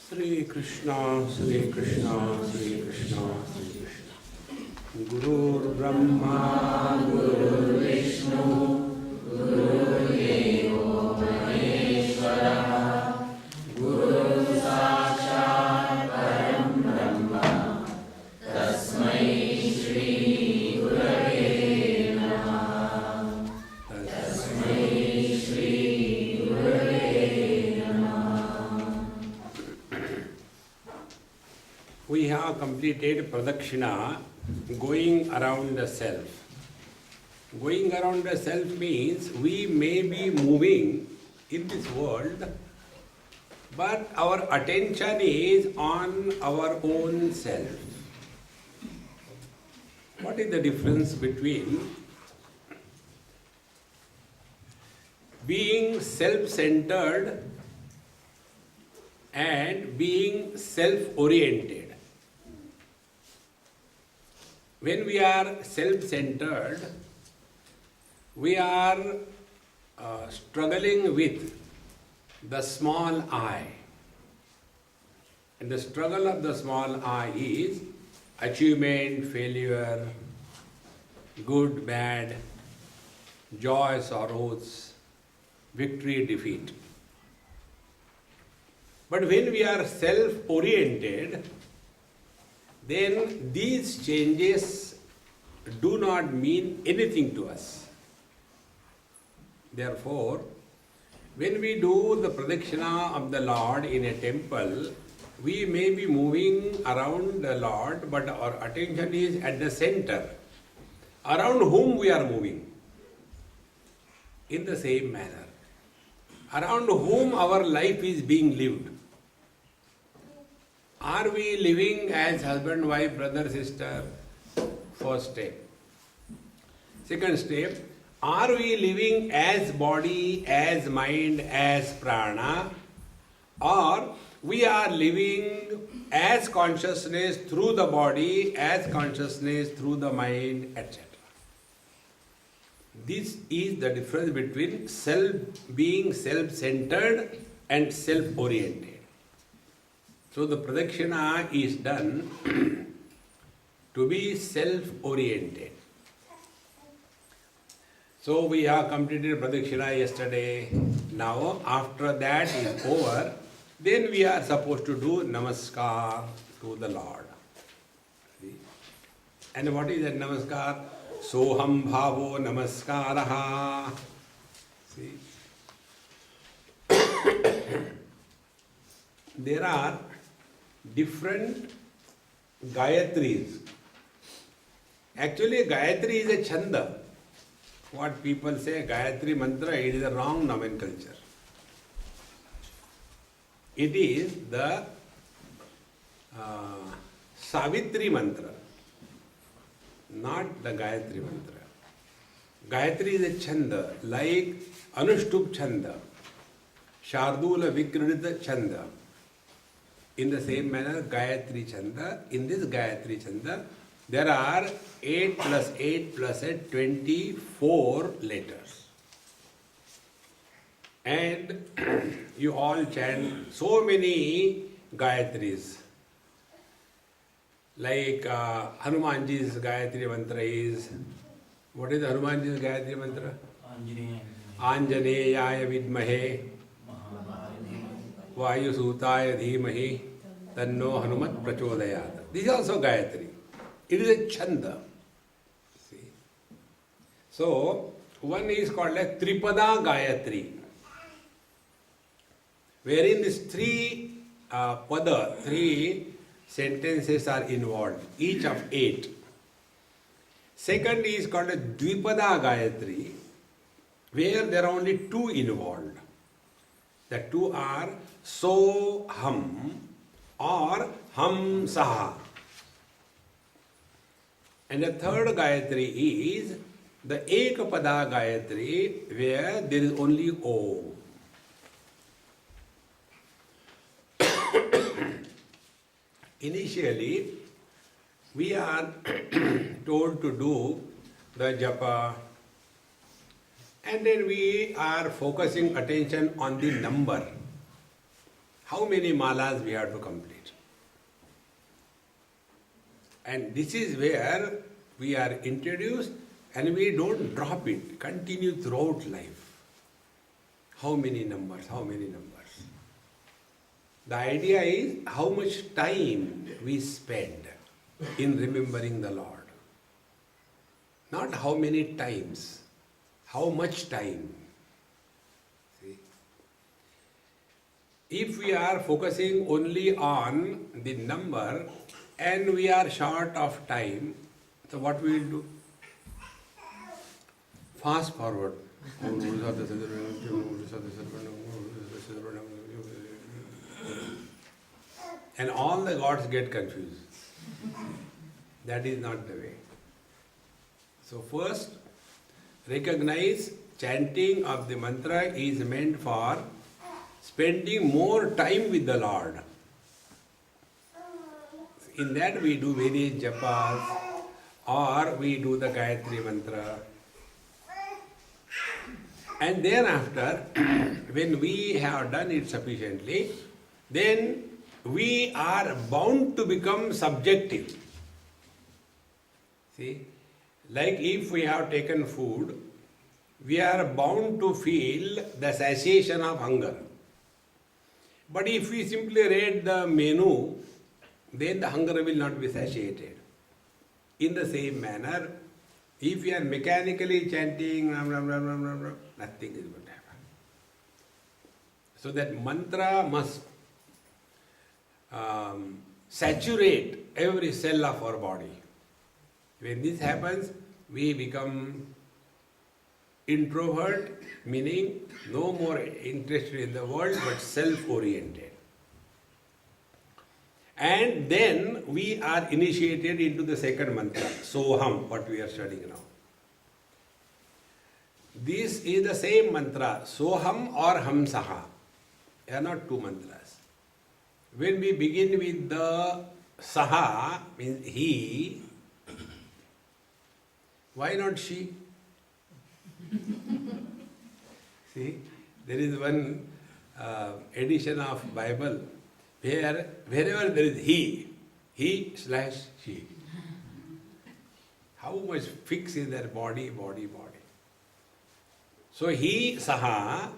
Sri Krishna, Sri Krishna, Sri Krishna, Sri Krishna. Guru Brahma, Guru Vishnu, Guru Devo Maheshwara, Guru Sakshat Param Brahma, Tasmai Shri Gurave Namaha. Tasmai Shri Gurave Namaha. We have completed Pradakshina, going around the self. Going around the self means we may be moving in this world, but our attention is on our own self. What is the difference between being self-centered and being self-oriented? When we are self-centered, we are struggling with the small I. And the struggle of the small I is achievement, failure, good, bad, joy, sorrows, victory, defeat. But when we are self-oriented, then these changes do not mean anything to us. Therefore, when we do the pradakshina of the Lord in a temple, we may be moving around the Lord, but our attention is at the center, around whom we are moving. In the same manner, around whom our life is being lived. Are we living as husband, wife, brother, sister? First step. Second step, are we living as body, as mind, as prana? Or we are living as consciousness through the body, as consciousness through the mind, etc. This is the difference between being self-centered and self-oriented. So the pradakshina is done to be self-oriented. So we have completed pradakshina yesterday. Now after that is over, then we are supposed to do namaskar to the Lord. And what is that namaskar? Soham bhavo namaskaraha. See? There are different Gayatris. Actually, Gayatri is a chanda. What people say, Gayatri mantra, it is a wrong nomenclature. It is the Savitri mantra, not the Gayatri mantra. Gayatri is a chanda, like Anushtup chanda, Shardula Vikridita chanda. In the same manner, Gayatri chanda. In this Gayatri chanda, there are 8 plus 8 plus 8, 24 letters. And you all chant so many Gayatris. Like Hanumanji's Gayatri mantra is, what is Hanumanji's Gayatri mantra? Anjaneyaya vidmahe Vayusutaya dhimahi tanno Hanumat prachodayat. This is also Gayatri. It is a chanda. See? So, one is called like Tripada Gayatri, wherein these three sentences are involved, each of 8. Second is called a Dvipada Gayatri, where there are only 2 involved. The 2 are So Ham or Ham Saha. And the third Gayatri is the Ekapada Gayatri, where there is only Om. Initially, we are told to do the japa, and then we are focusing attention on the number. how many malas we have to complete. And this is where we are introduced and we don't drop it, continue throughout life. How many numbers, how many numbers. The idea is how much time we spend in remembering the Lord. Not how many times, how much time. See? If we are focusing only on the number and we are short of time, so what we will do? Fast forward. And all the gods get confused. That is not the way. So first, recognize chanting of the mantra is meant for spending more time with the Lord. In that we do various japas or we do the Gayatri mantra. And thereafter, when we have done it sufficiently, then we are bound to become subjective. See, like if we have taken food, we are bound to feel the satiation of hunger. But if we simply read the menu, then the hunger will not be satiated. In the same manner, if we are mechanically chanting, nothing is going to happen. So that mantra must saturate every cell of our body. When this happens, we become introvert, meaning no more interested in the world but self-oriented. And then we are initiated into the second mantra, Soham, what we are studying now. This is the same mantra, Soham or Hamsaha. They are not two mantras. When we begin with the Saha, means he, why not she? See, there is one edition of Bible where wherever there is he/she. How much fixed is their body. So he, saha,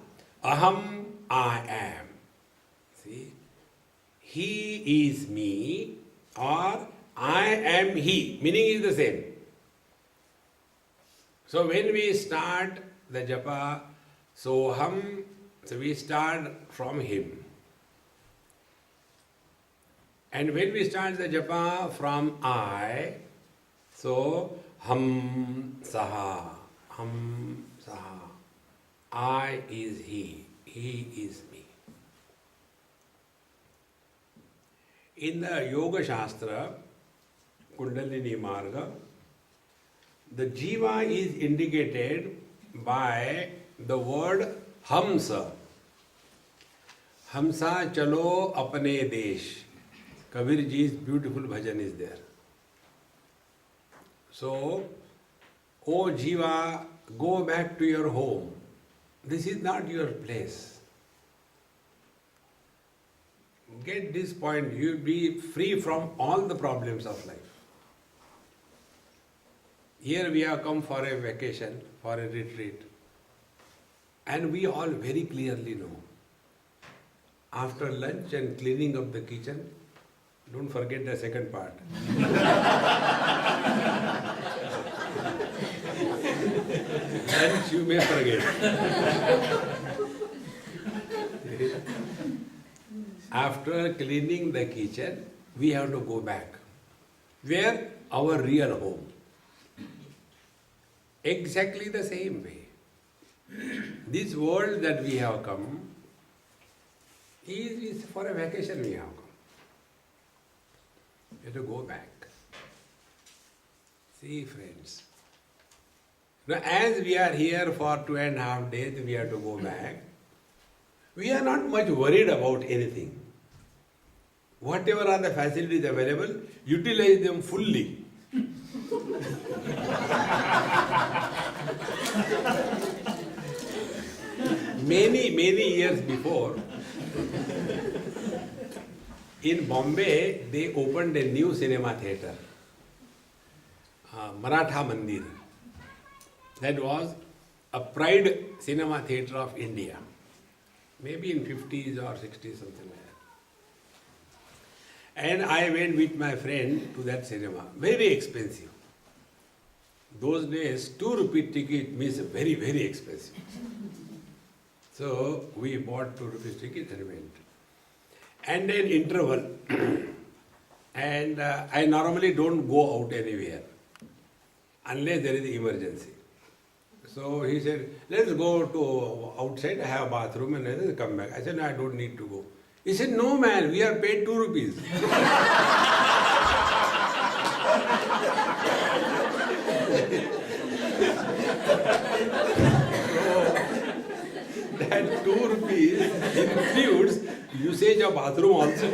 aham, I am. See, he is me or I am he, meaning is the same. So when we start the japa, soham, so we start from him. And when we start the japa from I, so ham saha, I is he is me. In the Yoga Shastra, Kundalini Marga, the jiva is indicated by the word hamsa. Hamsa chalo apne desh. Kabir ji's beautiful bhajan is there. So, O jiva, go back to your home. This is not your place. Get this point, you will be free from all the problems of life. Here we have come for a vacation, for a retreat. And we all very clearly know, after lunch and cleaning of the kitchen, don't forget the second part. Lunch you may forget. After cleaning the kitchen, we have to go back. Where? Our real home. Exactly the same way. This world that we have come is for a vacation we have come. We have to go back. See, friends. Now, as we are here for 2.5 days, we have to go back. We are not much worried about anything. Whatever are the facilities available, utilize them fully. Many years before, In Bombay, they opened a new cinema theatre, Maratha Mandir. That was a pride cinema theatre of India. Maybe in 50s or 60s, something like that. And I went with my friend to that cinema. Very expensive. Those days, 2 rupee ticket means very, very expensive. So we bought 2 rupees ticket and went. And an interval. And I normally don't go out anywhere unless there is emergency. So he said, let's go to outside, have a bathroom and then come back. I said, no, I don't need to go. He said, no man, we are paid 2 rupees. That 2 rupees includes usage of bathroom also.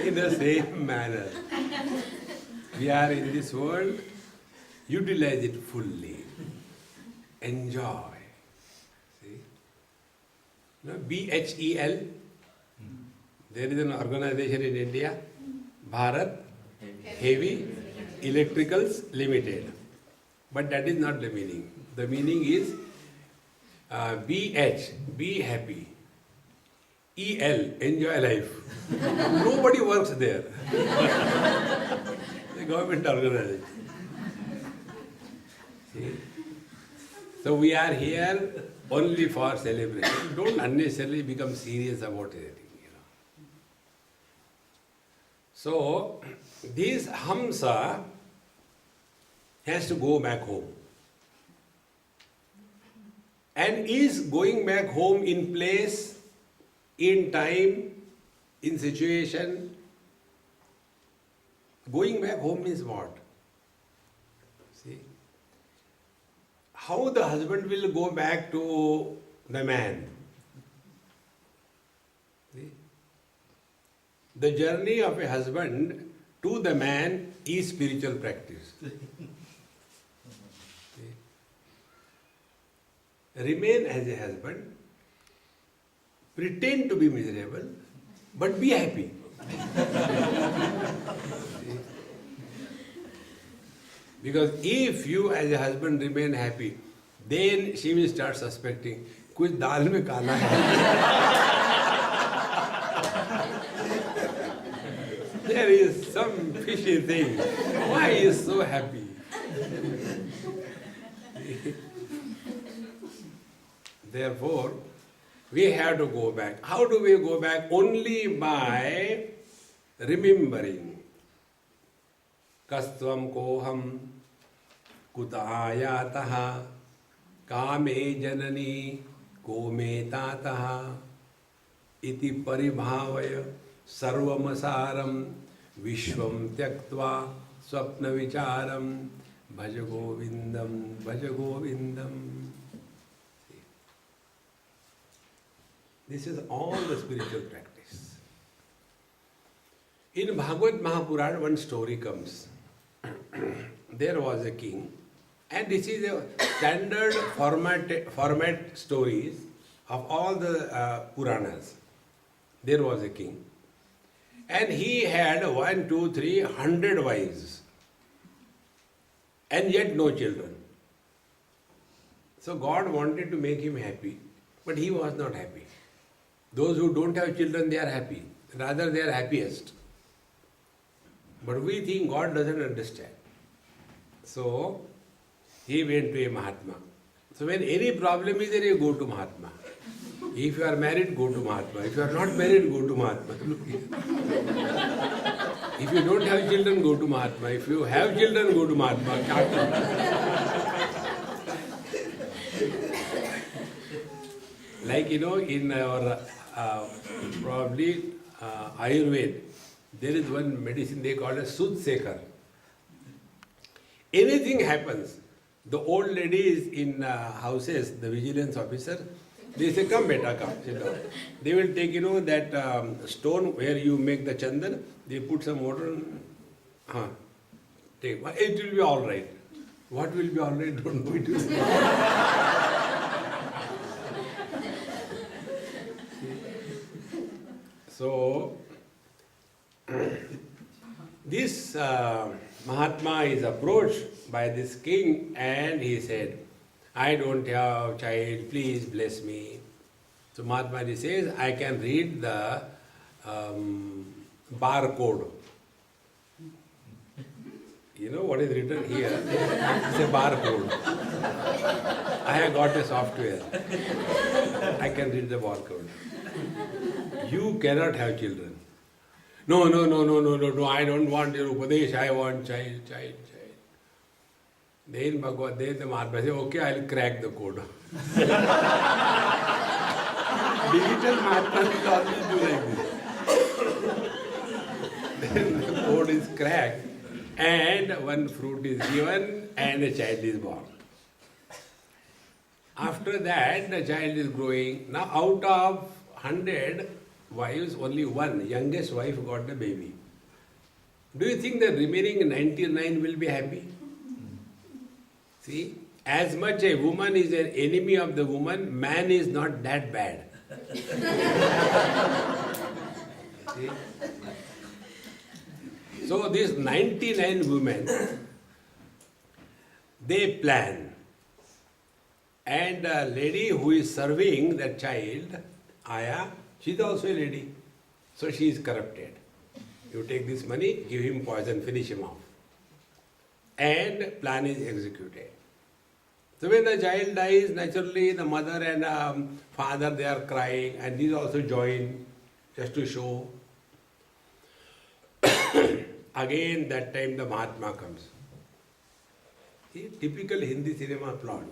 In the same manner, we are in this world, utilize it fully, enjoy. See? No, BHEL, there is an organization in India, Bharat Heavy Electricals Limited. But that is not the meaning. The meaning is BH, be happy. EL, enjoy life. Nobody works there. The government organization. See? So we are here only for celebration. Don't unnecessarily become serious about anything. So this Hamsa has to go back home. And is going back home in place, in time, in situation. Going back home means what? See? How the husband will go back to the man? See? The journey of a husband to the man is spiritual practice. Remain as a husband, pretend to be miserable, but be happy. Because if you as a husband remain happy, then she will start suspecting, कुछ दाल में काला है. There is some fishy thing. Why is so happy? Therefore, we have to go back. How do we go back? Only by remembering. Kastvam koham kutayataha kame janani kome tataha iti paribhavaya sarvamasaram vishvam tyaktva swapna vicharam bhaja govindam bhaja govindam. This is all the spiritual practice. In Bhagavad Mahapuran, one story comes. There was a king, and this is a standard format stories of all the Puranas. There was a king, and he had 100 wives, and yet no children. So God wanted to make him happy, but he was not happy. Those who don't have children, they are happy. Rather, they are happiest. But we think God doesn't understand. So, he went to a Mahatma. So, when any problem is there, you go to Mahatma. If you are married, go to Mahatma. If you are not married, go to Mahatma. Look here. If you don't have children, go to Mahatma. If you have children, go to Mahatma. Like, in our probably Ayurveda, there is one medicine they call as Sudsekar. Anything happens, the old ladies in houses, the vigilance officer, they say, come beta, come, sit down. They will take, that stone where you make the chandan, they put some water, take, it will be all right. What will be all right, don't know it. So, this Mahatma is approached by this king and he said, I don't have child, please bless me. So Mahatma says, I can read the barcode. You know what is written here? It's a barcode. I have got a software. I can read the barcode. You cannot have children. No, I don't want your Upadesh, I want child. Then the Mahatma says, okay, I'll crack the code. Digital Mahatma will always do like this. Then the code is cracked and one fruit is given and a child is born. After that, the child is growing. Now out of 100 wives, only one, youngest wife got the baby. Do you think the remaining 99 will be happy? See, as much a woman is an enemy of the woman, man is not that bad. See? So these 99 women, they plan. And a lady who is serving the child, Aya, she is also a lady. So she is corrupted. You take this money, give him poison, finish him off. And plan is executed. So when the child dies, naturally the mother and father, they are crying and these also join just to show. Again that time the Mahatma comes. See, typical Hindi cinema plot.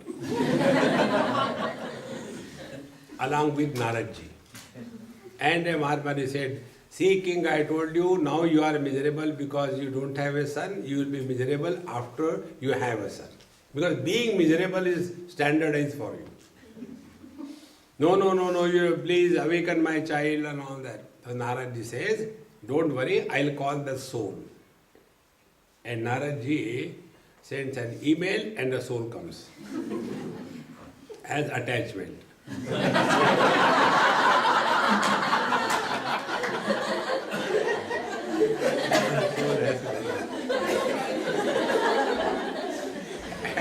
Along with Naradji. And Mahatma said, see king, I told you, now you are miserable because you don't have a son, you will be miserable after you have a son. Because being miserable is standardized for you. No, you please awaken my child and all that. So Naradji says, don't worry, I'll call the soul. And Naradji sends an email and the soul comes as attachment.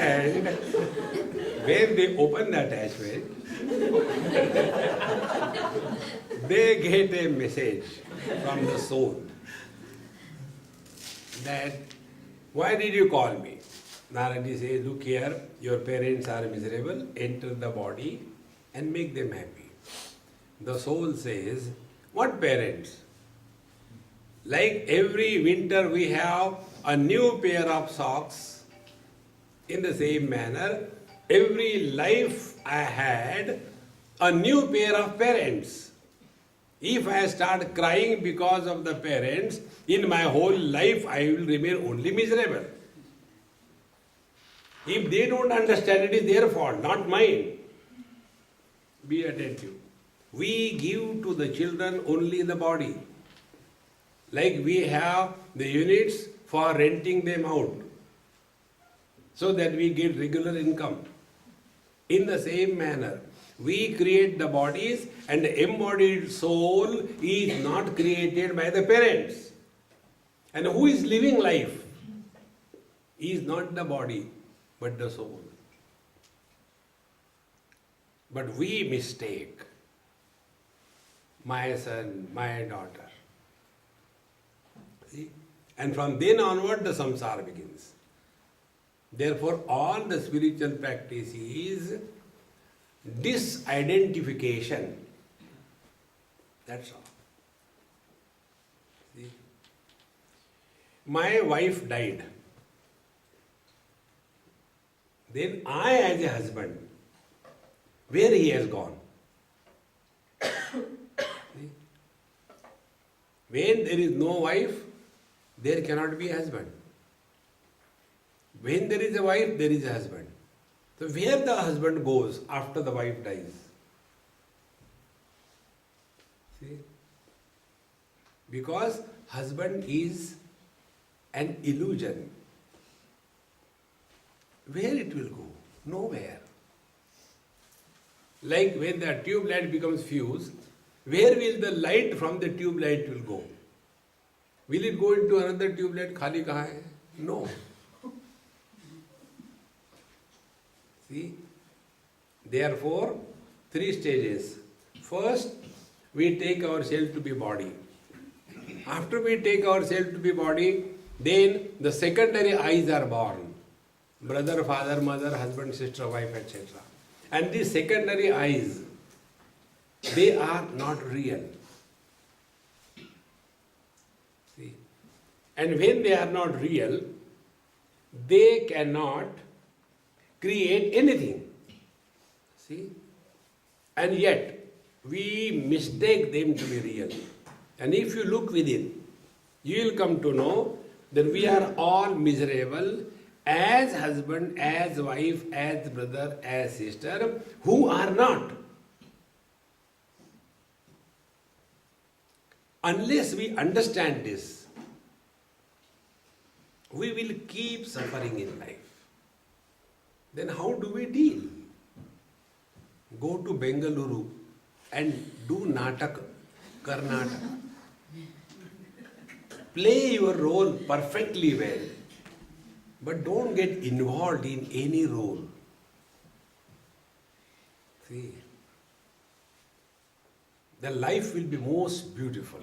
And when they open the attachment, they get a message from the soul that, why did you call me? Naradji says, look here, your parents are miserable, enter the body and make them happy. The soul says, what parents? Like every winter we have a new pair of socks. In the same manner, every life I had a new pair of parents. If I start crying because of the parents, in my whole life I will remain only miserable. If they don't understand, it is their fault, not mine. Be attentive. We give to the children only the body. Like we have the units for renting them out, so that we get regular income. In the same manner, we create the bodies and the embodied soul is not created by the parents. And who is living life is not the body but the soul. But we mistake my son, my daughter. See? And from then onward the samsara begins. Therefore, all the spiritual practice is disidentification. That's all. See? My wife died. Then I, as a husband, where he has gone? See? When there is no wife, there cannot be a husband. When there is a wife, there is a husband. So where the husband goes after the wife dies? See? Because husband is an illusion. Where it will go? Nowhere. Like when the tube light becomes fused, where will the light from the tube light will go? Will it go into another tube light? Khali kahan hai? No. See? Therefore, 3 stages. First, we take ourselves to be body. After we take ourselves to be body, then the secondary eyes are born. Brother, father, mother, husband, sister, wife, etc. And these secondary eyes, they are not real. See? And when they are not real, they cannot create anything. See? And yet, we mistake them to be real. And if you look within, you will come to know that we are all miserable as husband, as wife, as brother, as sister, who are not. Unless we understand this, we will keep suffering in life. Then how do we deal? Go to Bengaluru and do Natak, Karnataka. Play your role perfectly well, but don't get involved in any role. See, the life will be most beautiful.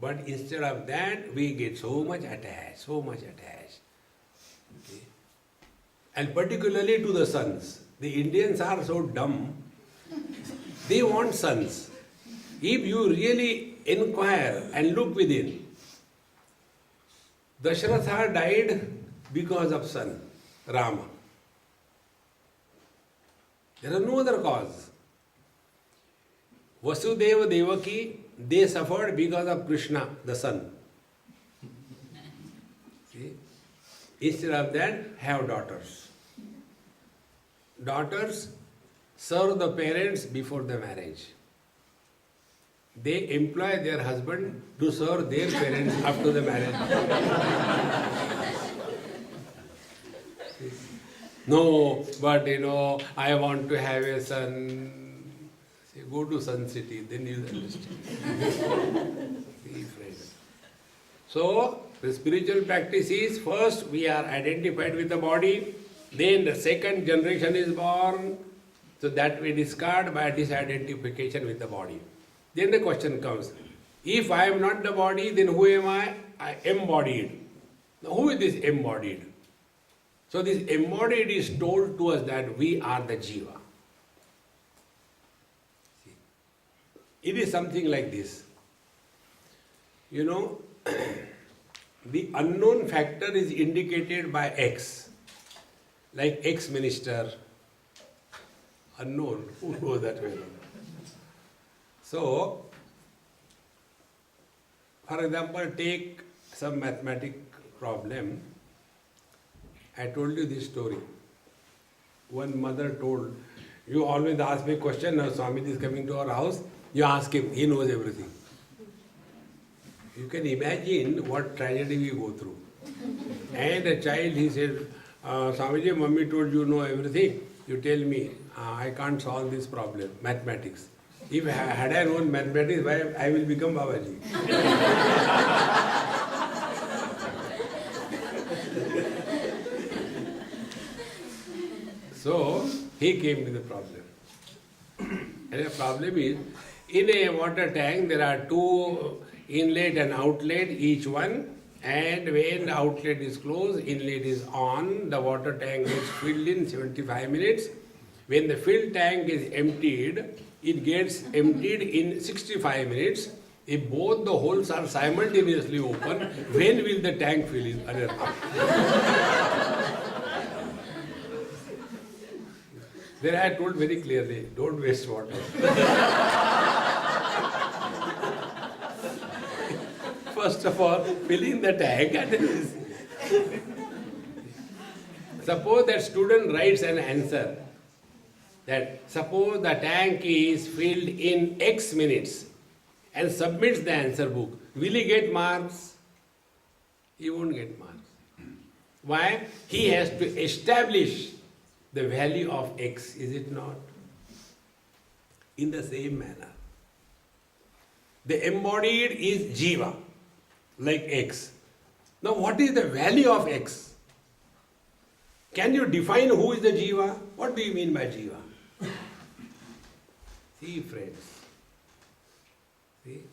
But instead of that, we get so much attached. Okay. And particularly to the sons. The Indians are so dumb. They want sons. If you really inquire and look within, Dashratha died because of son, Rama. There is no other cause. Vasudeva Devaki, they suffered because of Krishna, the son. See? Instead of that, have daughters. Daughters serve the parents before the marriage. They employ their husband to serve their parents after the marriage. No, but I want to have a son. Say, go to Sun City, then you'll understand. See, friends. So, the spiritual practice is first we are identified with the body, then the second generation is born, so that we discard by disidentification with the body. Then the question comes, if I am not the body, then who am I? I am embodied. Now, who is this embodied? So this embodied is told to us that we are the jiva. See, it is something like this. The unknown factor is indicated by X, like ex-minister, unknown, who knows that way? So, for example, take some mathematical problem. I told you this story. One mother told, you always ask me a question, now Swami is coming to our house, you ask him, he knows everything. You can imagine what tragedy we go through. And a child, he said, Swamiji, Mummy told you know everything. You tell me, I can't solve this problem, mathematics. If had I known mathematics, I will become Babaji. So, he came with the problem. And the problem is, in a water tank, there are 2 inlet and outlet, each one. And when the outlet is closed, inlet is on, the water tank gets filled in 75 minutes. When the filled tank is emptied, it gets emptied in 65 minutes. If both the holes are simultaneously open, when will the tank fill in? Then I told very clearly, don't waste water. First of all, fill in the tank and then suppose that student writes an answer that suppose the tank is filled in X minutes and submits the answer book, will he get marks? He won't get marks. Why? He has to establish the value of X, is it not? in the same manner. The embodied is Jiva, like X. Now what is the value of X? Can you define who is the Jiva? What do you mean by Jiva? See, friends. See?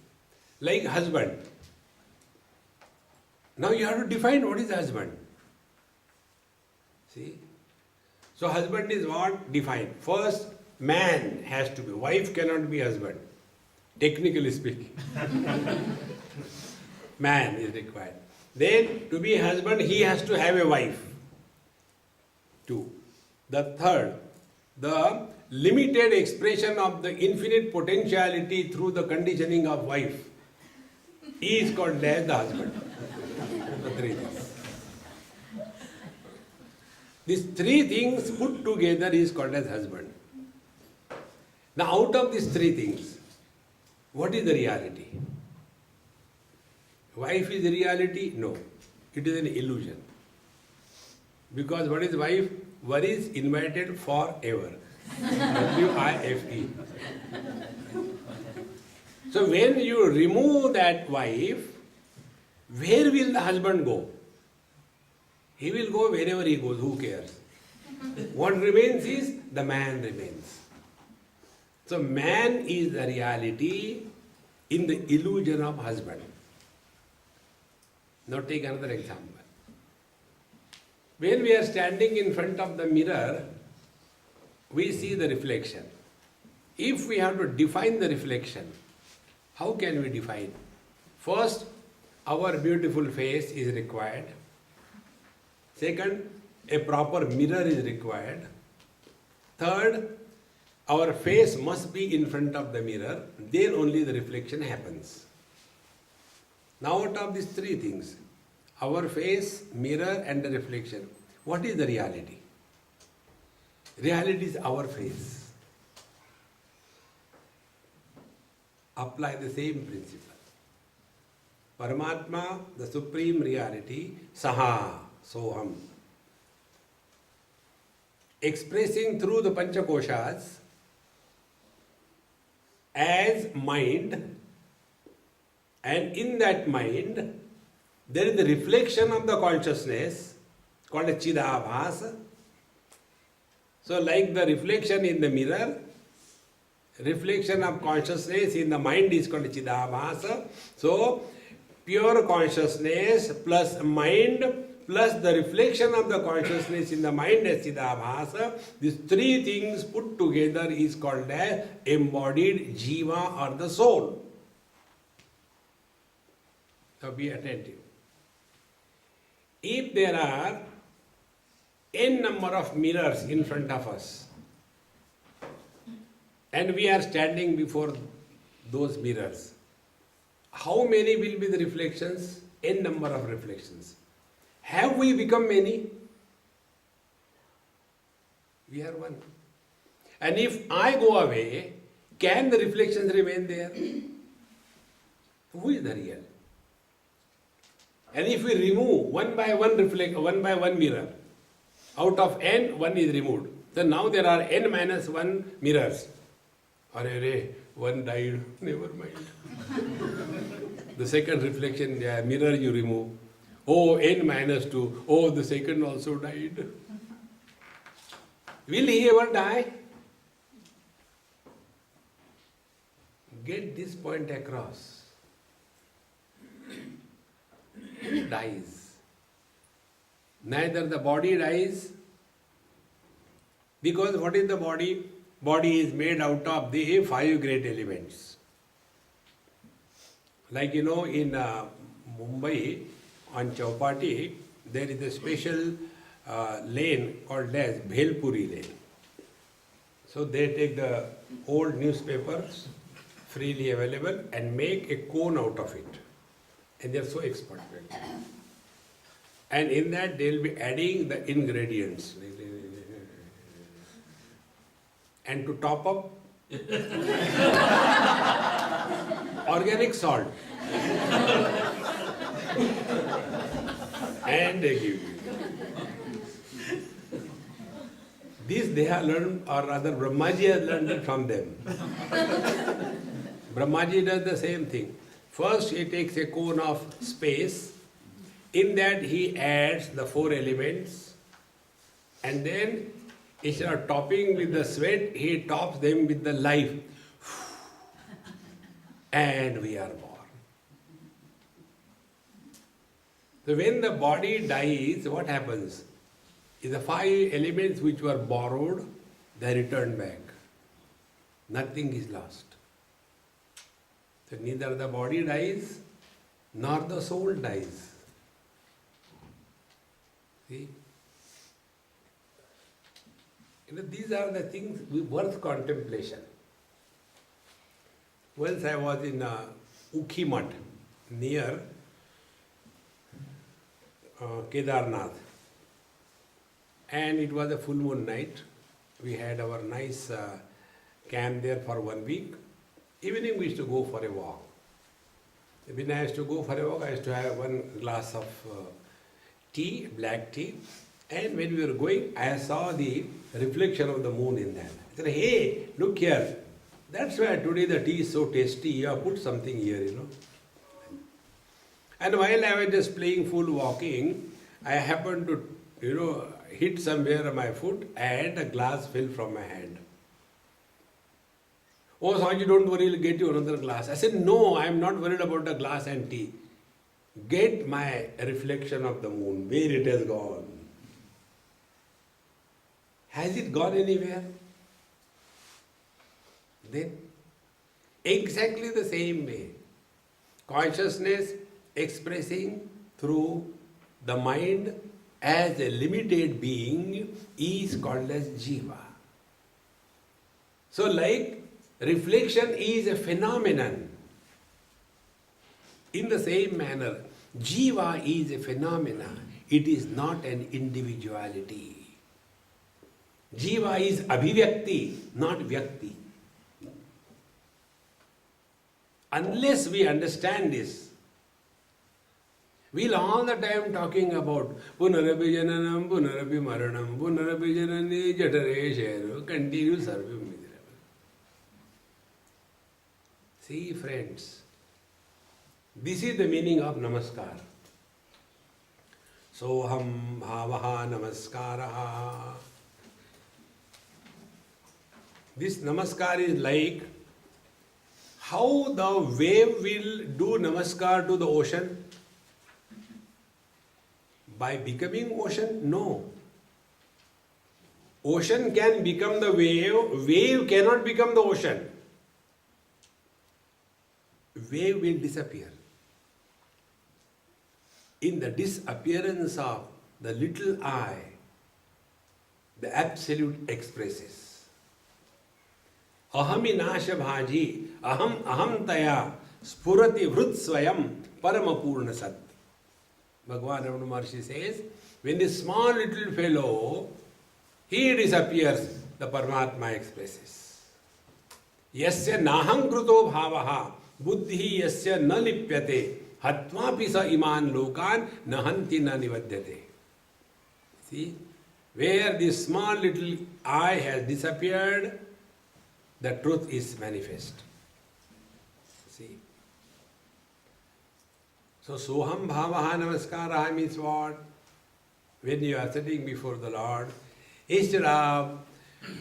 Like husband. Now you have to define what is husband. See? So husband is what? Defined. First, man has to be. Wife cannot be husband. Technically speaking. Man is required. Then, to be husband, he has to have a wife. 2. The third, the limited expression of the infinite potentiality through the conditioning of wife is called as the husband. The 3 things. These 3 things put together is called as husband. Now, out of these 3 things, what is the reality? Wife is the reality? No. It is an illusion. Because what is wife? One is invited forever. W-I-F-E. So when you remove that wife, where will the husband go? He will go wherever he goes, who cares? What remains is the man remains. So man is the reality in the illusion of husband. Now take another example. When we are standing in front of the mirror, we see the reflection. If we have to define the reflection, how can we define? First, our beautiful face is required. Second, a proper mirror is required. Third, our face must be in front of the mirror, then only the reflection happens. Now out of these 3 things, our face, mirror and the reflection, what is the reality? Reality is our face. Apply the same principle. Paramatma, the supreme reality, Saha, Soham. Expressing through the Panchakoshas as mind, and in that mind there is the reflection of the consciousness called a Chidabhasa. So like the reflection in the mirror, reflection of consciousness in the mind is called Chidabhasa. So pure consciousness plus mind plus the reflection of the consciousness in the mind as Chidabhasa, these 3 things put together is called as embodied Jiva or the soul. So be attentive. If there are n number of mirrors in front of us and we are standing before those mirrors, how many will be the reflections? N number of reflections. Have we become many? We are one. And if I go away, can the reflections remain there? Who is the real? And if we remove one by one mirror, out of n, one is removed. Then now there are n minus 1 mirrors. Arre, one died, never mind. The second reflection, mirror you remove. Oh, n minus 2. Oh, the second also died. Will he ever die? Get this point across. Who dies? Neither the body dies, because what is the body? Body is made out of the 5 great elements. Like in Mumbai, on Chowpatty, there is a special lane called as Bhelpuri lane. So they take the old newspapers, freely available, and make a cone out of it. And they are so expert. And in that they will be adding the ingredients. And to top up, organic salt. And they give you. This they have learned, or rather Brahmaji has learned it from them. Brahmaji does the same thing. First he takes a cone of space, in that he adds the 4 elements, and then instead of topping with the sweat, he tops them with the life. And we are born. So when the body dies, what happens? Is the 5 elements which were borrowed, they return back. Nothing is lost. So neither the body dies, nor the soul dies. See? These are the things worth contemplation. Once I was in Ukhimat, near Kedarnath, and it was a full moon night. We had our nice camp there for 1 week. Evening we used to go for a walk. When I used to go for a walk, I used to have 1 glass of tea, black tea, and when we were going, I saw the reflection of the moon in that. I said, hey, look here, that's why today the tea is so tasty, you have put something here, And while I was just playing full walking, I happened to, hit somewhere on my foot and a glass fell from my hand. Oh, Swamiji, don't worry, I'll get you another glass. I said, no, I am not worried about the glass and tea. Get my reflection of the moon, where it has gone. Has it gone anywhere? Then, exactly the same way, consciousness expressing through the mind as a limited being is called as jiva. So like reflection is a phenomenon, in the same manner, jiva is a phenomenon. It is not an individuality. Jiva is abhivyakti, not vyakti. Unless we understand this, we'll all the time talking about punarapi jananam, punarapi maranam, punarapi janani jatare sheru, continue serving miserable. See friends, this is the meaning of namaskar. Soham bhavaha namaskaraha. This namaskar is like how the wave will do namaskar to the ocean. By becoming ocean? No. Ocean can become the wave, wave cannot become the ocean. Wave will disappear. In the disappearance of the little I, the absolute expresses. Ahami nasha bhaji, aham taya, spurati vrut swayam, paramapurna sat. Bhagavan Ramana Maharshi says, when this small little fellow, he disappears, the Paramatma expresses. Yasya naham kruto bhavaha, buddhi yasya na lipyate, hatmapi sa iman lokan nahanti na nivadyate. See, where this small little I has disappeared, the truth is manifest. See. So, Soham Bhavaha Namaskaraha means what? When you are sitting before the Lord, instead of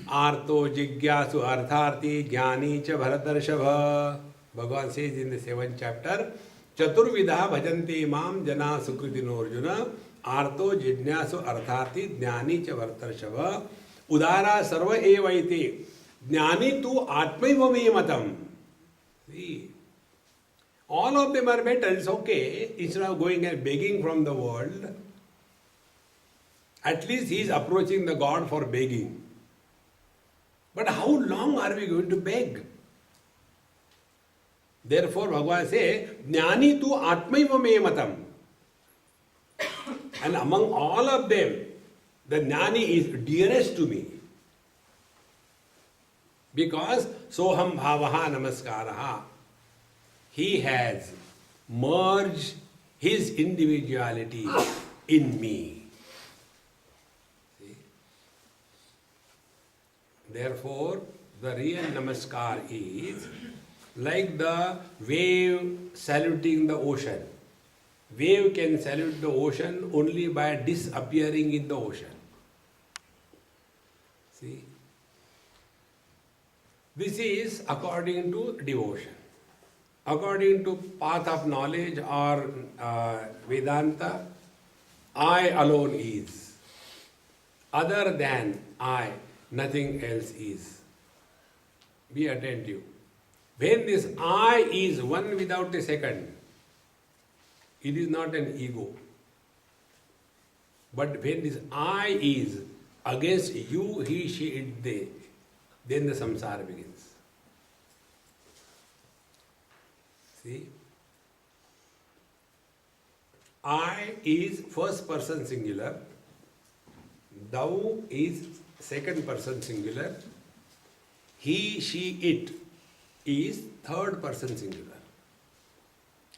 Arto Jigyasu Artharti Jnani Cha Bharatarshabha, Bhagavan says in the 7th chapter, Chaturvidha Bhajanti Mam Jana Sukritino Arjuna, Arto Jigyasu Artharti Jnani Cha Bharatarshabha, Udara Sarva Evaiti, Jnani tu Atmaiva me matam. See. All of them are better, it's okay. Instead of going and begging from the world, at least he is approaching the God for begging. But how long are we going to beg? Therefore, Bhagavan says, Jnani tu atmaiva me matam. And among all of them, the Jnani is dearest to me. Because Soham Bhavaha Namaskaraha. He has merged his individuality in me. See? Therefore, the real namaskar is like the wave saluting the ocean. Wave can salute the ocean only by disappearing in the ocean. See? This is according to devotion. According to path of knowledge or Vedanta, I alone is. Other than I, nothing else is. Be attentive. When this I is one without a second, it is not an ego. But when this I is against you, he, she, it, they, then the samsara begins. See? I is first person singular, thou is second person singular, he, she, it is third person singular.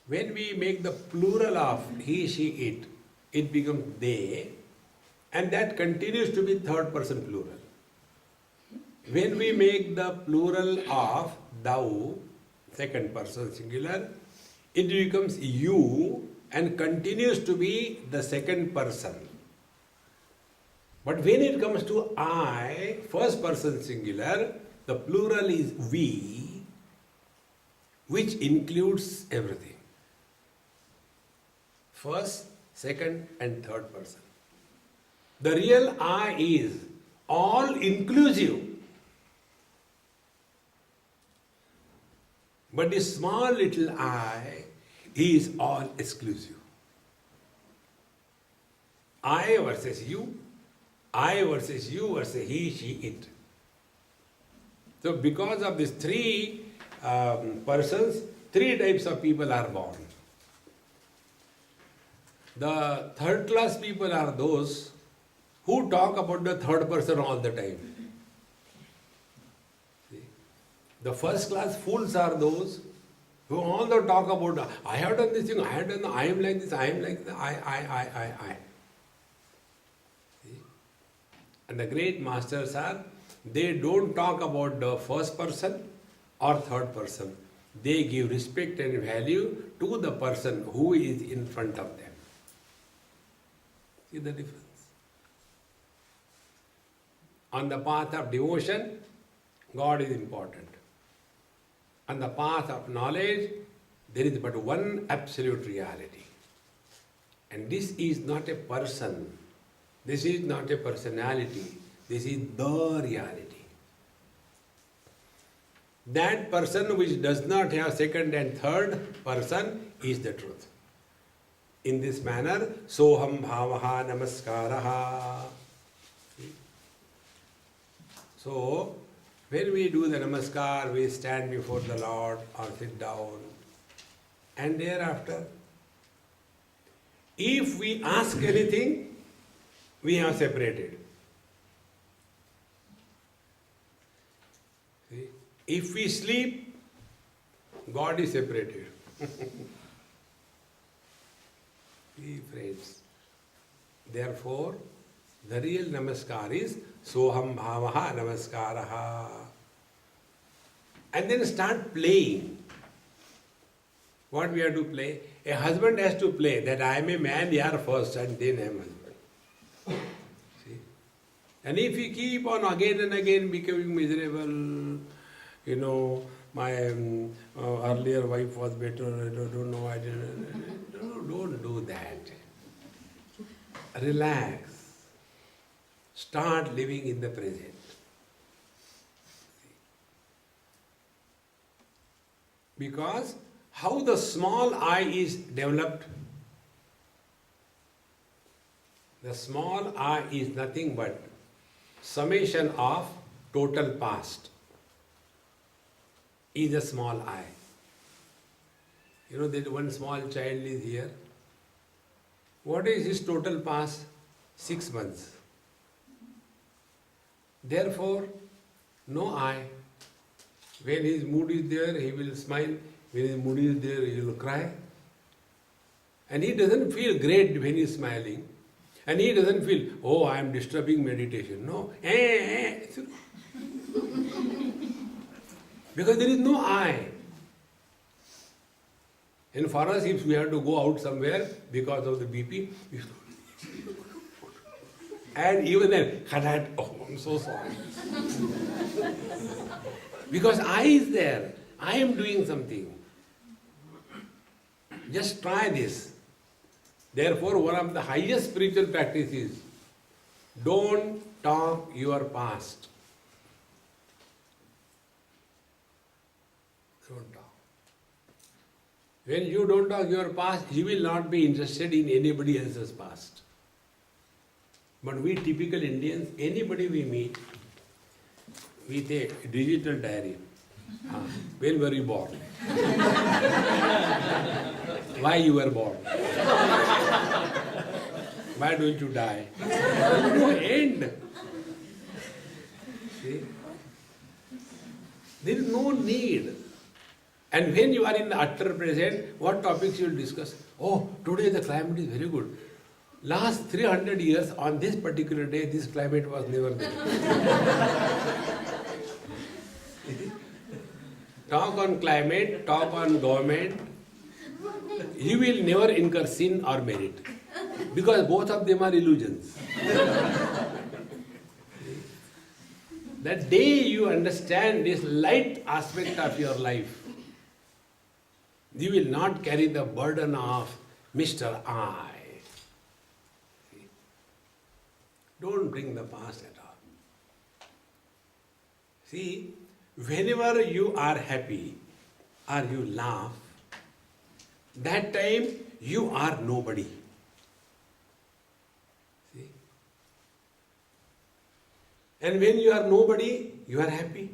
When we make the plural of he, she, it becomes they, and that continues to be third person plural. When we make the plural of thou, second person singular, it becomes you and continues to be the second person. But when it comes to I, first person singular, the plural is we, which includes everything. First, second, and third person. The real I is all inclusive. But the small little I is all exclusive. I versus you versus he, she, it. So because of these three persons, three types of people are born. The third class people are those who talk about the third person all the time. See? The first class fools are those who all the talk about, I have done this thing, I have done that, I am like this, I am like that, I. See? And the great masters are, they don't talk about the first person or third person. They give respect and value to the person who is in front of them. See the difference? On the path of devotion, God is important. On the path of knowledge, there is but one absolute reality. And this is not a person. This is not a personality. This is the reality. That person which does not have second and third person is the truth. In this manner, soham bhavaha namaskaraha. So, when we do the namaskar, we stand before the Lord or sit down. And thereafter, if we ask anything, we have separated. See? If we sleep, God is separated. See, friends. Therefore, the real namaskar is soham bhavaha namaskaraha. And then start playing. What we have to play? A husband has to play that I am a man here first and then I am husband. See? And if you keep on again and again becoming miserable, my earlier wife was better, I don't know, I didn't. Don't do that. Relax. Start living in the present. Because how the small I is developed, the small I is nothing but summation of total past is a small I. That one small child is here. What is his total past? 6 months. Therefore, no I. When his mood is there, he will smile. When his mood is there, he will cry. And he doesn't feel great when he is smiling. And he doesn't feel, oh, I am disturbing meditation. No. Because there is no I. And for us, if we have to go out somewhere because of the BP, and even then, oh, I'm so sorry. Because I is there. I am doing something. Just try this. Therefore, one of the highest spiritual practices, don't talk your past. Don't talk. When you don't talk your past, you will not be interested in anybody else's past. But we typical Indians, anybody we meet, we take a digital diary. When were you born? Why you were born? Why don't you die? No end. See? There is no need. And when you are in the utter present, what topics you will discuss? Oh, today the climate is very good. Last 300 years, on this particular day, this climate was never there. Talk on climate, talk on government. You will never incur sin or merit. Because both of them are illusions. The day you understand this light aspect of your life, you will not carry the burden of Mr. I. Don't bring the past at all. See, whenever you are happy or you laugh, that time you are nobody. See? And when you are nobody, you are happy.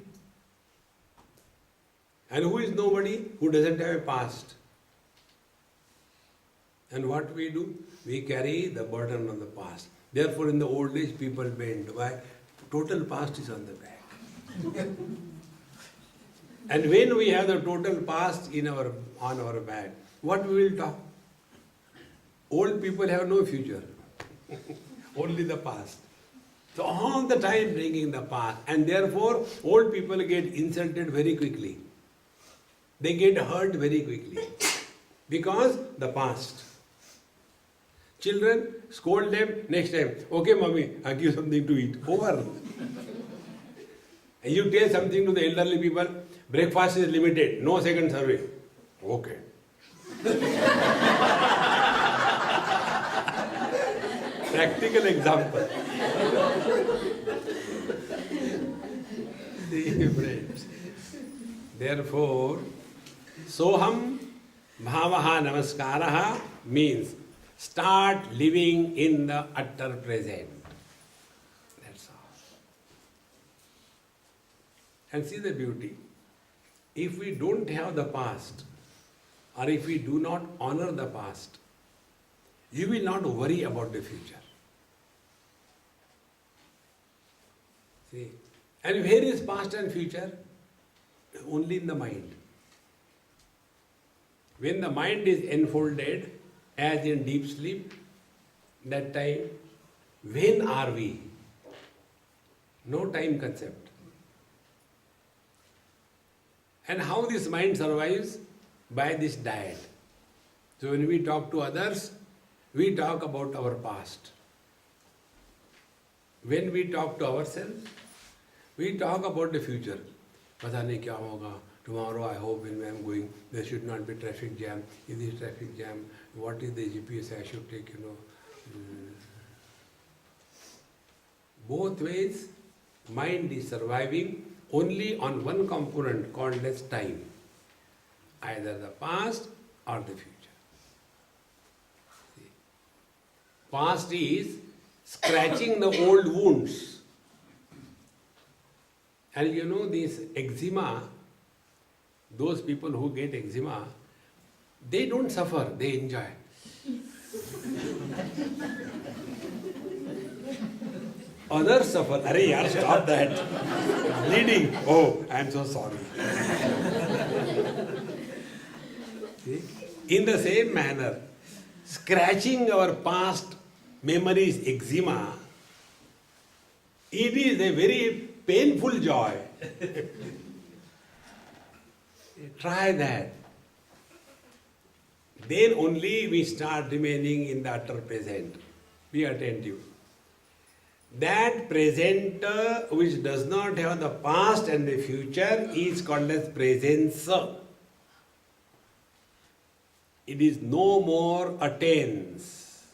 And who is nobody? Who doesn't have a past. And what we do? We carry the burden of the past. Therefore, in the old age, people bend. Why? Total past is on the back. And when we have the total past on our back, what we will talk? Old people have no future. Only the past. So all the time bringing the past. And therefore, old people get insulted very quickly. They get hurt very quickly. Because the past. Children, scold them next time. Okay, mommy, I'll give something to eat. Over. And you tell something to the elderly people, breakfast is limited, no second serving. Okay. Practical example. See, friends. Therefore, Soham Bhavaha Namaskaraha means start living in the utter present. That's all. And see the beauty. If we don't have the past, or if we do not honor the past, you will not worry about the future. See? And where is past and future? Only in the mind. When the mind is enfolded, as in deep sleep, that time, when are we? No time concept. And how this mind survives? By this diet. So when we talk to others, we talk about our past. When we talk to ourselves, we talk about the future. Pata nahi kya hoga? Tomorrow I hope when I am going, there should not be traffic jam. If there is traffic jam, what is the GPS I should take, Both ways, mind is surviving only on one component called as time. Either the past or the future. See? Past is scratching the old wounds. And this eczema, those people who get eczema, they don't suffer, they enjoy. Others suffer. Arey yaar, stop that. Bleeding. Oh, I am so sorry. See? In the same manner, scratching our past memories, eczema, it is a very painful joy. Try that. Then only we start remaining in the utter present. Be attentive. That present which does not have the past and the future is called as presence. It is no more a tense.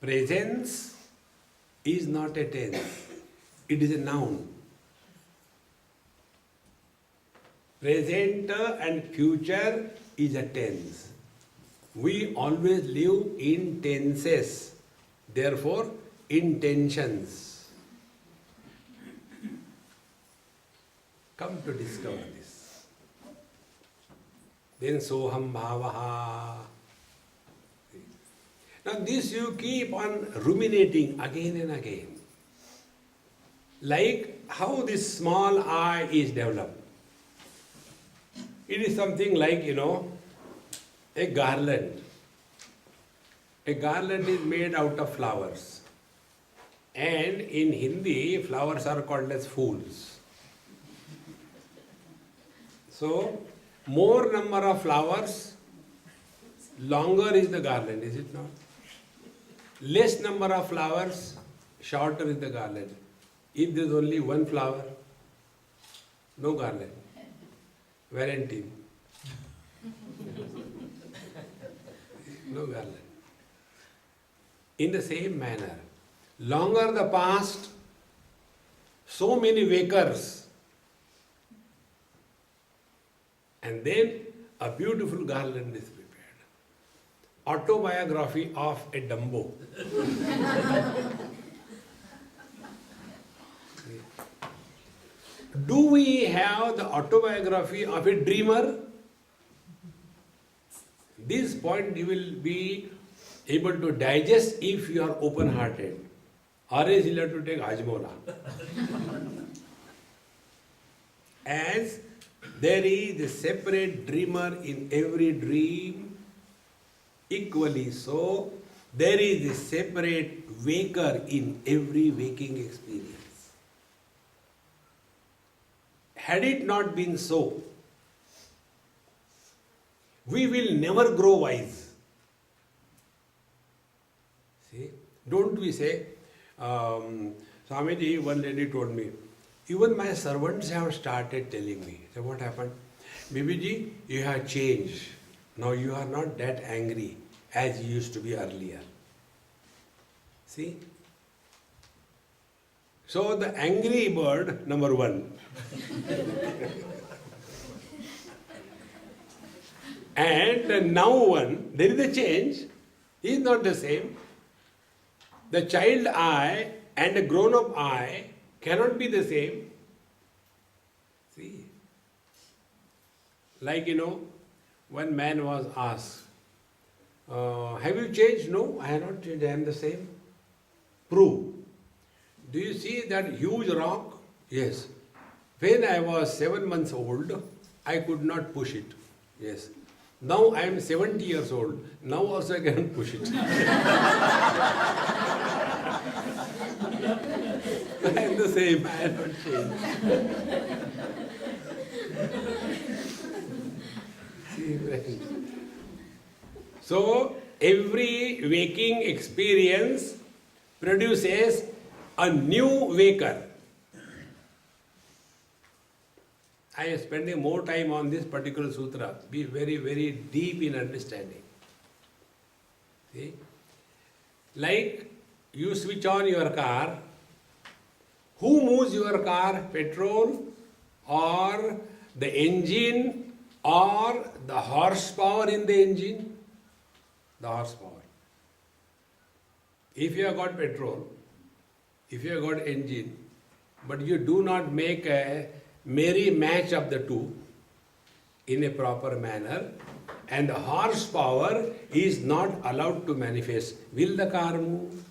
Presence is not a tense. It is a noun. Present and future is a tense. We always live in tenses. Therefore, intentions. Come to discover this. Then soham bhavaha. Now this you keep on ruminating again and again. Like how this small I is developed. It is something like, a garland. A garland is made out of flowers. And in Hindi, flowers are called as fools. So, more number of flowers, longer is the garland, is it not? Less number of flowers, shorter is the garland. If there is only one flower, no garland. Valentine. No garland. In the same manner, longer the past, so many wakers, and then a beautiful garland is prepared. Autobiography of a Dumbo. Do we have the autobiography of a dreamer? This point you will be able to digest if you are open-hearted. Or else you have to take Hajmola. As there is a separate dreamer in every dream, equally so, there is a separate waker in every waking experience. Had it not been so, we will never grow wise. See, don't we say, Swamiji, one lady told me, even my servants have started telling me. So what happened? Bibiji, you have changed. Now you are not that angry as you used to be earlier. See? So the angry bird, number one. And the now one, there is a change. He is not the same. The child I and the grown-up I cannot be the same. See? Like, one man was asked, have you changed? No, I have not changed. I am the same. Prove. Do you see that huge rock? Yes. When I was 7 months old, I could not push it. Yes. Now I am 70 years old. Now also I cannot push it. I am the same. I have not changed. See, friends. So every waking experience produces a new waker. I am spending more time on this particular sutra. Be very, very deep in understanding. See? Like you switch on your car. Who moves your car? Petrol or the engine or the horsepower in the engine? The horsepower. If you have got petrol, if you have got engine, but you do not make a merry match of the two in a proper manner, and the horsepower is not allowed to manifest, will the car move?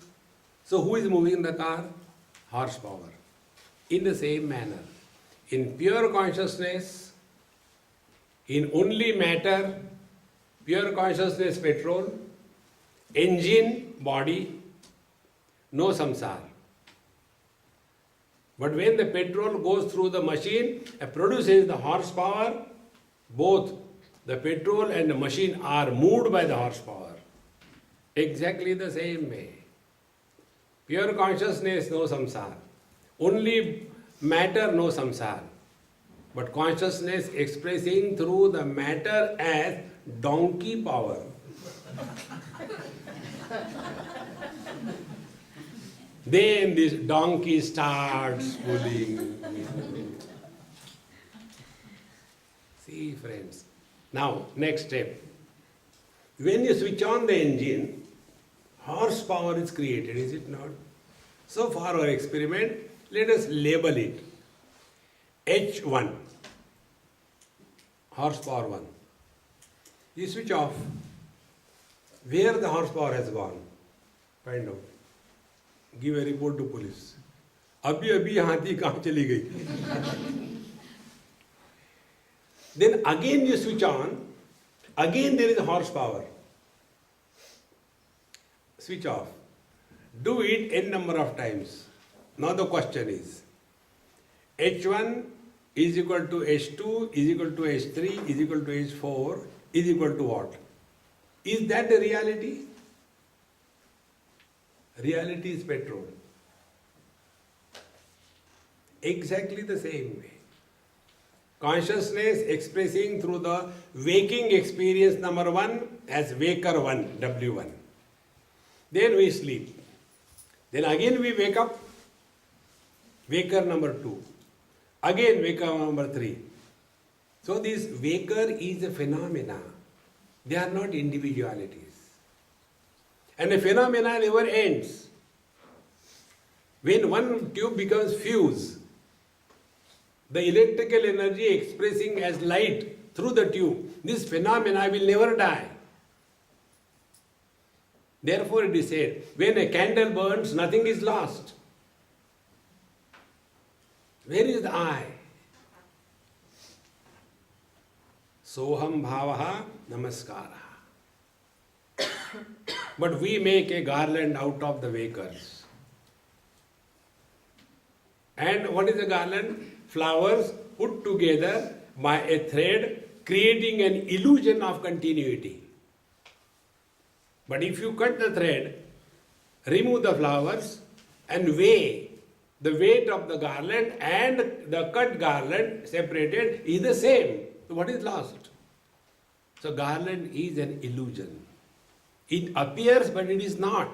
So who is moving the car? Horsepower. In the same manner, in pure consciousness, in only matter, pure consciousness petrol, engine, body, no samsara. But when the petrol goes through the machine and produces the horsepower, both the petrol and the machine are moved by the horsepower. Exactly the same way. Pure consciousness no samsara. Only matter no samsara. But consciousness expressing through the matter as donkey power. Then this donkey starts pulling. See, friends. Now, next step. When you switch on the engine, horsepower is created, is it not? So, for our experiment, let us label it H1, horsepower 1. You switch off. Where the horsepower has gone? Find out. Give a report to police. अभी अभी हाथी कहाँ चली गई? Then again you switch on. Again there is horsepower. Switch off. Do it n number of times. Now the question is, H1 is equal to H2 is equal to H3 is equal to H4 is equal to what? Is that the reality? Reality is petrol. Exactly the same way. Consciousness expressing through the waking experience number 1 as waker 1, W1. Then we sleep. Then again we wake up, waker number 2. Again waker number 3. So this waker is a phenomena. They are not individualities. And a phenomena never ends. When one tube becomes fused, the electrical energy expressing as light through the tube, this phenomena will never die. Therefore it is said, when a candle burns, nothing is lost. Where is the I? Soham bhavaha namaskara. But we make a garland out of the wakers. And what is a garland? Flowers put together by a thread, creating an illusion of continuity. But if you cut the thread, remove the flowers and weigh the weight of the garland and the cut garland separated is the same. So what is lost? So garland is an illusion. It appears but it is not.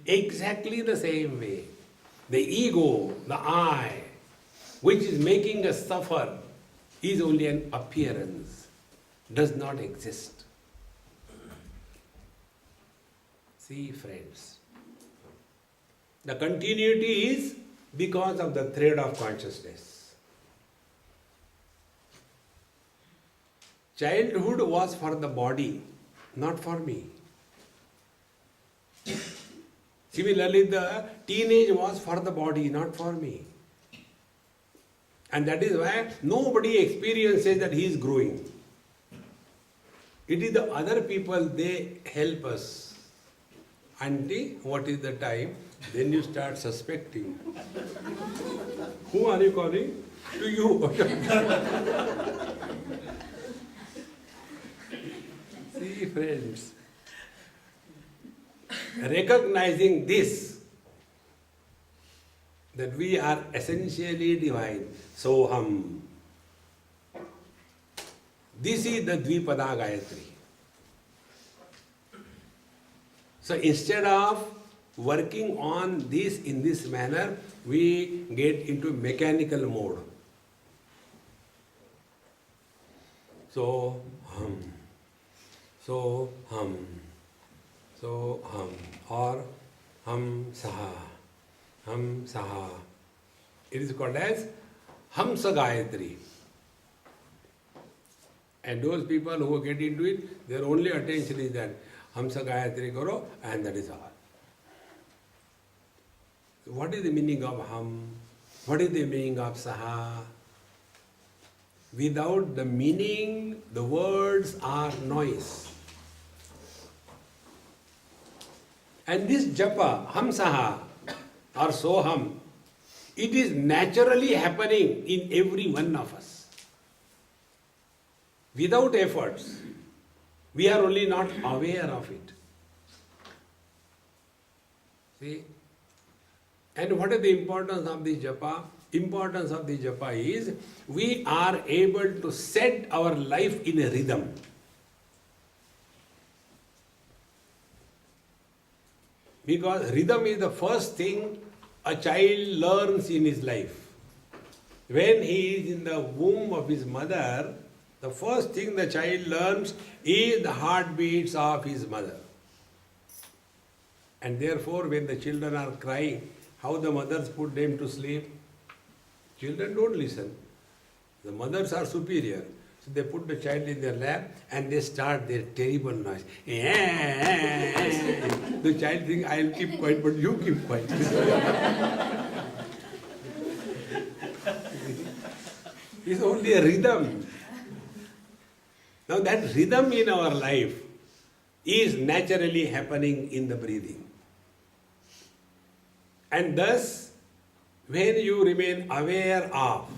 Exactly the same way. The ego, the I, which is making us suffer, is only an appearance, does not exist. See, friends, the continuity is because of the thread of consciousness. Childhood was for the body, not for me. Similarly, the teenage was for the body, not for me. And that is why nobody experiences that he is growing. It is the other people, they help us. Auntie, what is the time? Then you start suspecting. Who are you calling? To you. See, friends, recognizing this, that we are essentially divine, Soham. This is the Dvipada Gayatri. So instead of working on this in this manner, we get into mechanical mode. So hum, so hum, so hum, or hum saha, hum saha. It is called as Hamsa Gayatri. And those people who get into it, their only attention is that Hamsa Gayatri Karo, and that is all. So what is the meaning of Ham? What is the meaning of Saha? Without the meaning, the words are noise. And this japa, Ham Saha, or Soham, It is naturally happening in every one of us. Without efforts. We are only not aware of it. See? And what is the importance of the japa? Importance of the japa is we are able to set our life in a rhythm. Because rhythm is the first thing a child learns in his life. When he is in the womb of his mother, the first thing the child learns is the heartbeats of his mother. And therefore, when the children are crying, how the mothers put them to sleep? Children don't listen. The mothers are superior. So they put the child in their lap and they start their terrible noise. The child thinks, I'll keep quiet, but you keep quiet. It's only a rhythm. Now that rhythm in our life is naturally happening in the breathing. And thus, when you remain aware of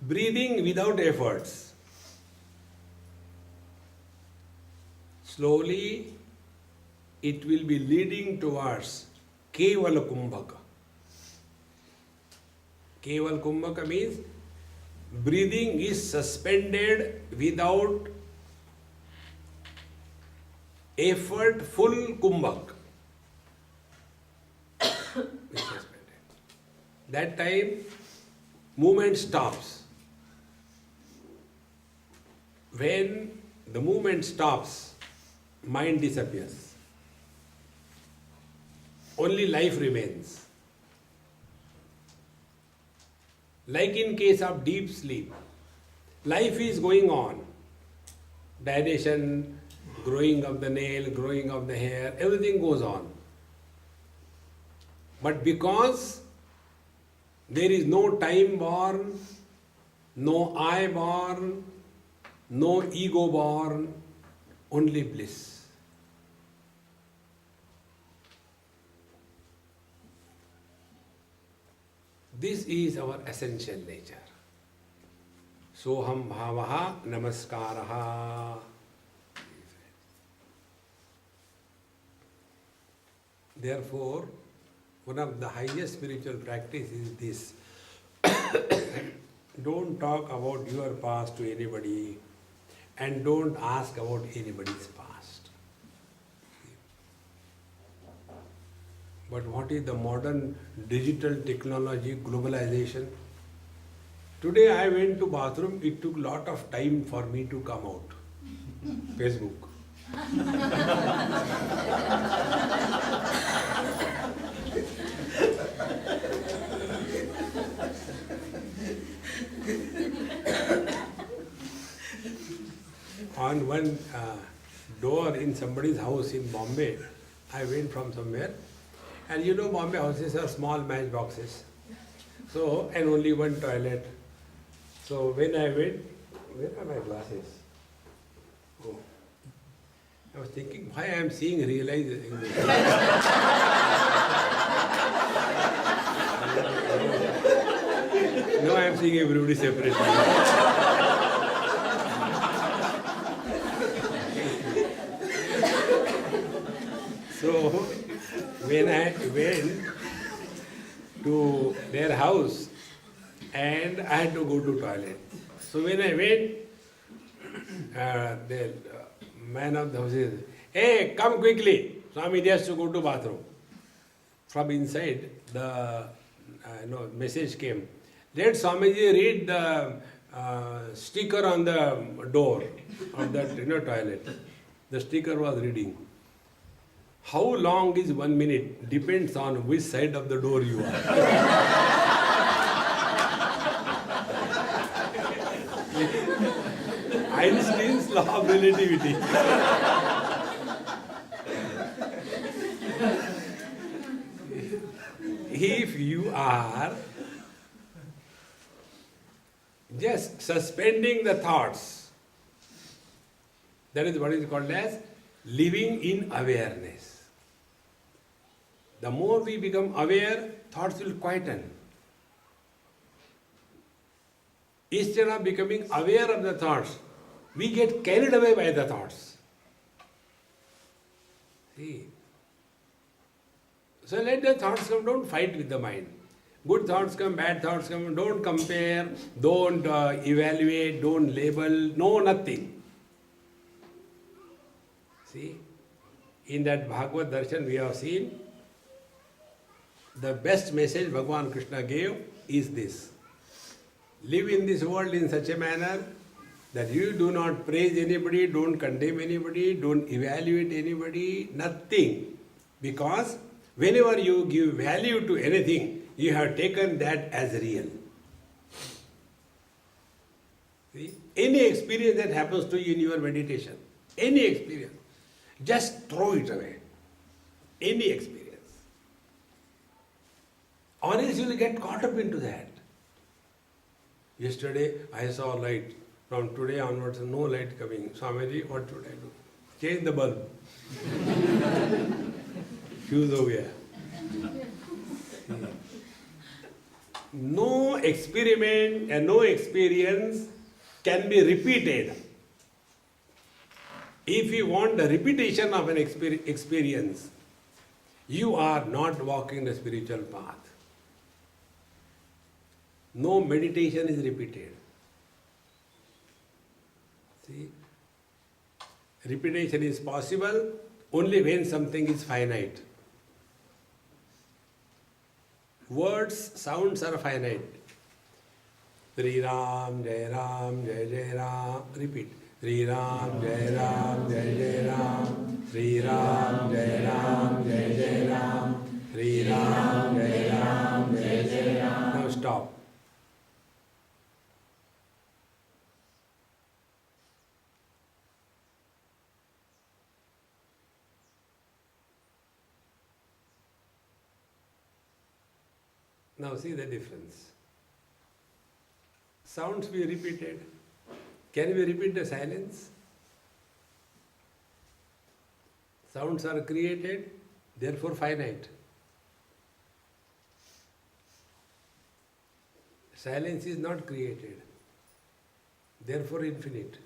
breathing without efforts, slowly it will be leading towards Keval Kumbhaka. Keval Kumbhaka means breathing is suspended without effort, full kumbhak. Is suspended. That time, movement stops. When the movement stops, mind disappears. Only life remains. Like in case of deep sleep, life is going on. Dilation, growing of the nail, growing of the hair, everything goes on. But because there is no time born, no I born, no ego born, only bliss. This is our essential nature. Soham bhavaha namaskaraha. Therefore, one of the highest spiritual practice is this. Don't talk about your past to anybody and don't ask about anybody's past. But what is the modern digital technology, globalization? Today I went to bathroom, it took lot of time for me to come out. Facebook. On one door in somebody's house in Bombay, I went from somewhere, and you know Bombay houses are small matchboxes. So, and only one toilet. So when I went, where are my glasses? Oh. I was thinking why I am seeing realize. Now I am seeing everybody separately. So, when I went to their house and I had to go to toilet. So when I went, the man of the house says, "Hey, come quickly. Swami has to go to bathroom." From inside, the message came. Let Swamiji read the sticker on the door of that toilet. The sticker was reading. How long is 1 minute depends on which side of the door you are. Einstein's law of relativity. If you are just suspending the thoughts, that is what is called as living in awareness. The more we become aware, thoughts will quieten. Instead of becoming aware of the thoughts, we get carried away by the thoughts. See? So let the thoughts come, don't fight with the mind. Good thoughts come, bad thoughts come, don't compare, don't evaluate, don't label, no nothing. See? In that Bhagavad Darshan we have seen, the best message Bhagavan Krishna gave is this. Live in this world in such a manner that you do not praise anybody, don't condemn anybody, don't evaluate anybody, nothing. Because whenever you give value to anything, you have taken that as real. See? Any experience that happens to you in your meditation, any experience, just throw it away. Any experience. Or else you will get caught up into that. Yesterday I saw light. From today onwards, no light coming. Swamiji, what should I do? Change the bulb. Fuse ho gaya. No experiment and no experience can be repeated. If you want the repetition of an experience, you are not walking the spiritual path. No meditation is repeated. See, repetition is possible only when something is finite. Words, sounds are finite. Sri Ram, Jai Ram, Jai Jai Ram. Repeat. Sri Ram, Jai Ram, Jai Jai Ram. Sri Ram, Jai Ram, Jai Jai Ram. Sri Ram, Jai Ram, Jai Jai Ram. Now stop. Now see the difference. Sounds we repeated. Can we repeat the silence? Sounds are created, therefore finite. Silence is not created, therefore infinite.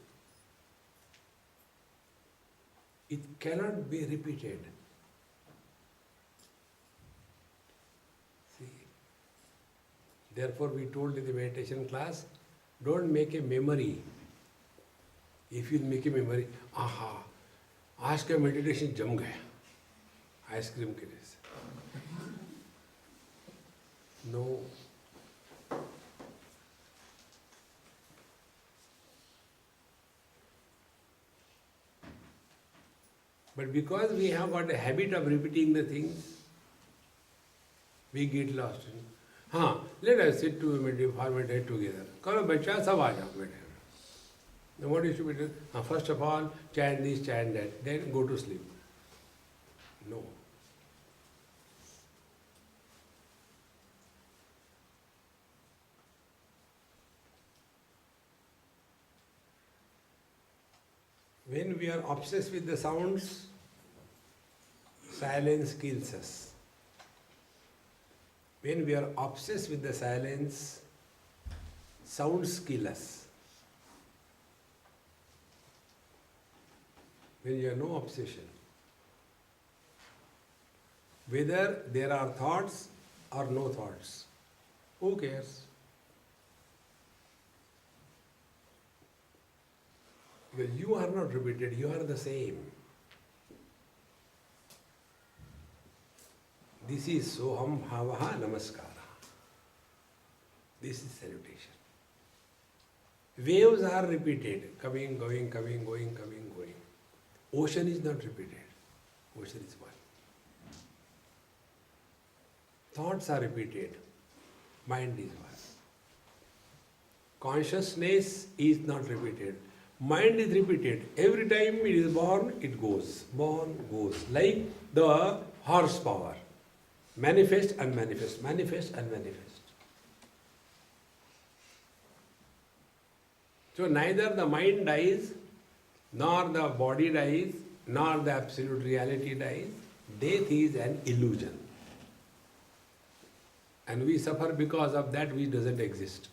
It cannot be repeated. Therefore, we told in the meditation class, don't make a memory. If you make a memory, aha, आज का meditation जम गया, ice cream के जैसे. No. But because we have got a habit of repeating the things, we get lost. हाँ, let us sit to meditate together. करो बच्चा सब आ जाओ meditate. What is to be done? First of all, chant this, chant that, then go to sleep. No. When we are obsessed with the sounds, silence kills us. When we are obsessed with the silence, sounds kill us. When you have no obsession, whether there are thoughts or no thoughts, who cares? Because you are not repeated, you are the same. This is Soham Bhavaha Namaskara. This is salutation. Waves are repeated, coming, going, coming, going, coming, going. Ocean is not repeated. Ocean is one. Thoughts are repeated. Mind is one. Consciousness is not repeated. Mind is repeated. Every time it is born, it goes. Born, goes. Like the horsepower. Manifest, unmanifest, manifest, unmanifest. So neither the mind dies, nor the body dies, nor the absolute reality dies. Death is an illusion. And we suffer because of that which doesn't exist.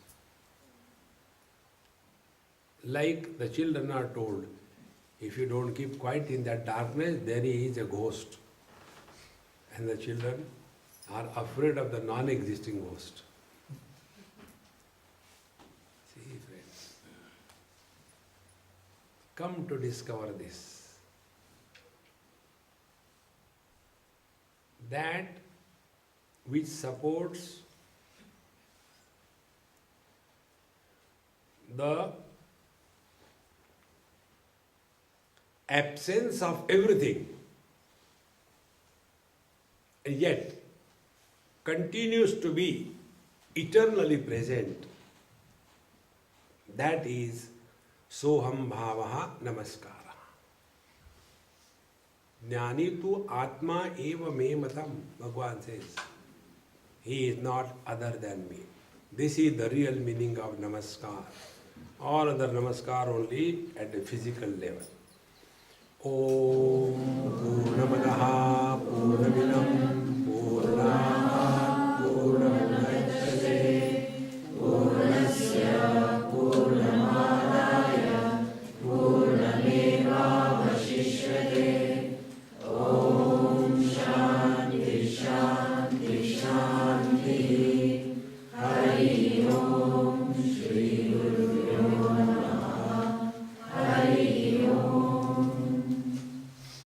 Like the children are told, if you don't keep quiet in that darkness, there is a ghost. And the children are afraid of the non-existing ghost. See, friends, come to discover this. That which supports the absence of everything, and yet continues to be eternally present, that is Soham Bhavaha Namaskara. Jnani tu Atma eva me matam, Bhagwan says. He is not other than me. This is the real meaning of Namaskar. All other Namaskar only at the physical level. Om Purnamadaha Purnamidam